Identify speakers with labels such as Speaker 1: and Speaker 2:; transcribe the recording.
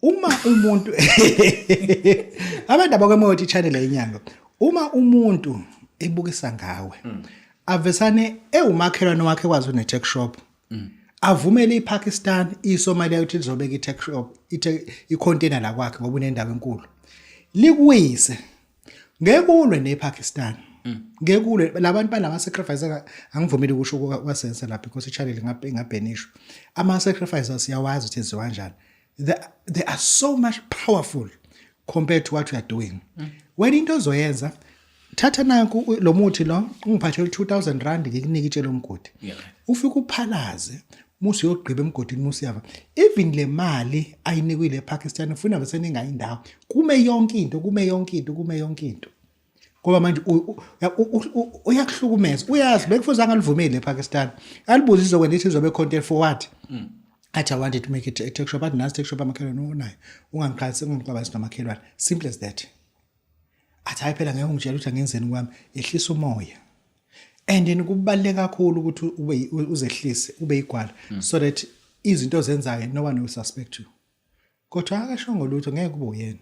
Speaker 1: uma umuntu abantu abakwemothi channel enyanga uma umuntu ebukisa ngawe avesane ewumakhelwane wakhe kwazi une tech shop avumele iPakistan iSomalia ukuthi izobeka i-tech shop i-container la kwakhe ngoba unendawo enkulu likwise ngeke ulwe nePakistan ngeke ulwe labantu banama sacrifice angivumeli ukusho kwasenza lapha because i-channel ingabhenishwa ama sacrifices siyawazi ukuthi enziwa kanjani they are so much powerful compared to what we are doing when into ozoyenza thatha nanku lo muthi lo ungiphathele 2000 rand ngikunika itshelo omgodi ufika uphalaze musi yogqiba emgodini musi yava even le mali ayinikwe le Pakistan ufuna bese ninga indawo kume yonke into ngoba manje uyakuhlukumeza uyazi bekufuza ngalivumeli le Pakistan alibuza izokwenza ithi izobe content for what athi I wanted to make it a tech shop but nasi tech shop amakhelwane unayo ungangikhalisi ngiqabasi namakhelwane simple as that athi hayi phela ngeke ungitshela ukuthi angenzeni kwami ehlisa umoya and then kubaleka kakhulu ukuthi ube uzehlise ube igwala so that izinto zenzayo no one will suspect you kodwa akasho ngolutho ngeke kube uyena